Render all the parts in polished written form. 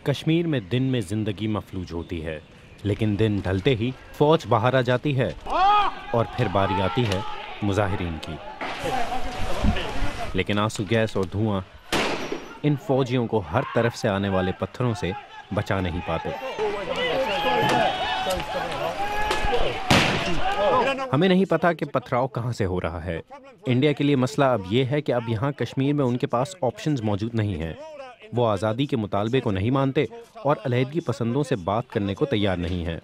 कश्मीर में दिन में जिंदगी मफलूज होती है, लेकिन दिन ढलते ही फौज बाहर आ जाती है और फिर बारी आती है मुजाहिरीन की। लेकिन आंसू गैस और धुआं इन फौजियों को हर तरफ से आने वाले पत्थरों से बचा नहीं पाते। हमें नहीं पता कि पथराव कहां से हो रहा है। इंडिया के लिए मसला अब यह है कि अब यहां कश्मीर में उनके पास ऑप्शंस मौजूद नहीं हैं। वो आज़ादी के मुतालबे को नहीं मानते और अलहदगी पसंदों से बात करने को तैयार नहीं हैं,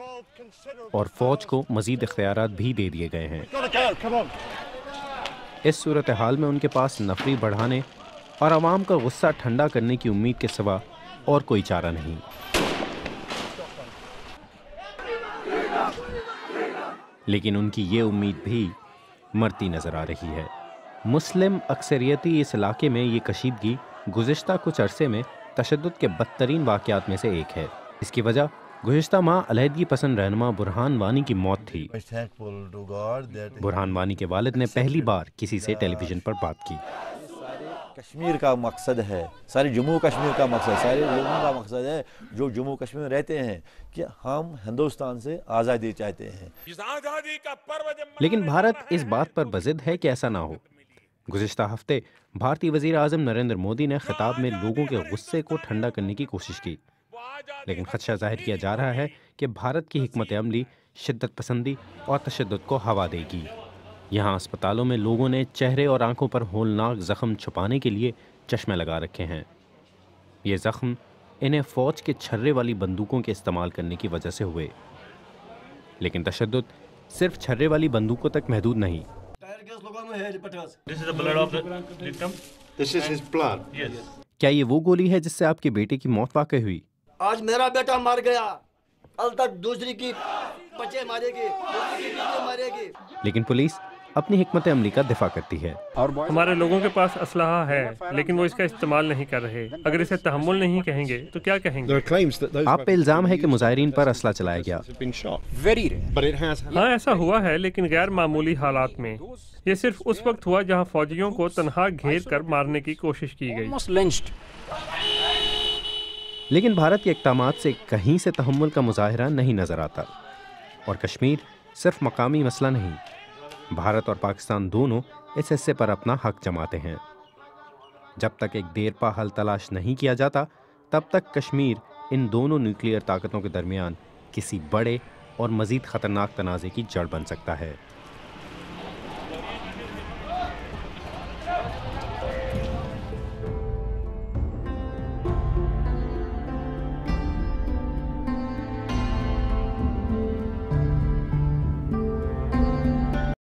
और फौज को मजीद इख्तियारात भी दे दिए गए हैं। इस सूरत हाल में उनके पास नफरी बढ़ाने और आवाम का गुस्सा ठंडा करने की उम्मीद के सिवा और कोई चारा नहीं। लेकिन उनकी ये उम्मीद भी मरती नजर आ रही है। मुस्लिम अक्सरियती इस इलाके में ये कशीदगी गुज़िश्ता कुछ अरसे में तशद्दुद के बदतरीन वाक़यात में से एक है। इसकी वजह गुज़िश्ता माह अलहदगी पसंद रहनुमा बुरहान वानी की मौत थी। बुरहान वानी के वालिद ने पहली बार किसी से टेलीविज़न पर बात की। कश्मीर का मकसद है, सारे जम्मू कश्मीर का मकसद, सारे लोगों का मकसद है जो जम्मू कश्मीर में रहते हैं कि हम हिंदुस्तान से आज़ादी चाहते हैं। इस आज़ादी का पर्व लेकिन भारत इस बात पर बज़िद है कि ऐसा ना हो। गुज़िश्ता हफ्ते भारतीय वज़ीर आज़म नरेंद्र मोदी ने खिताब में लोगों के गुस्से को ठंडा करने की कोशिश की, लेकिन खदशा जाहिर किया जा रहा है कि भारत की हिकमत अमली शिद्दत पसंदी और तशद्दुद को हवा देगी। यहाँ अस्पतालों में लोगों ने चेहरे और आंखों पर होलनाक जख्म छुपाने के लिए चश्मे लगा रखे हैं। ये जख्म इन्हें फौज के छर्रे वाली बंदूकों के इस्तेमाल करने की वजह से हुए। लेकिन तशद्दुद सिर्फ छर्रे वाली बंदूकों तक महदूद नहीं। क्या ये वो गोली है जिससे आपके बेटे की मौत वाक़ई हुई? आज मेरा बेटा मर गया, कल तक दूसरी की बच्चे मारेगी, मारेगी। लेकिन पुलिस अपनी हिकमत अमली का दिफा करती है। हमारे लोगों के पास असलहा है, लेकिन वो इसका इस्तेमाल नहीं कर रहे। अगर इसे तहम्मुल नहीं कहेंगे तो क्या कहेंगे? आप पे इल्जाम है कि मुजाहिरीन पर असला चलाया गया। हाँ, ऐसा हुआ है, लेकिन गैर मामूली हालात में। ये सिर्फ उस वक्त हुआ जहाँ फौजियों को तनहा घेर कर मारने की कोशिश की गई। लेकिन भारत के इक़दामात से कहीं से तहम्मुल का मुजाहिरा नहीं नजर आता। और कश्मीर सिर्फ मकामी मसला नहीं, भारत और पाकिस्तान दोनों इस हिस्से पर अपना हक जमाते हैं। जब तक एक देरपा हल तलाश नहीं किया जाता, तब तक कश्मीर इन दोनों न्यूक्लियर ताकतों के दरमियान किसी बड़े और मजीद खतरनाक तनाज़े की जड़ बन सकता है।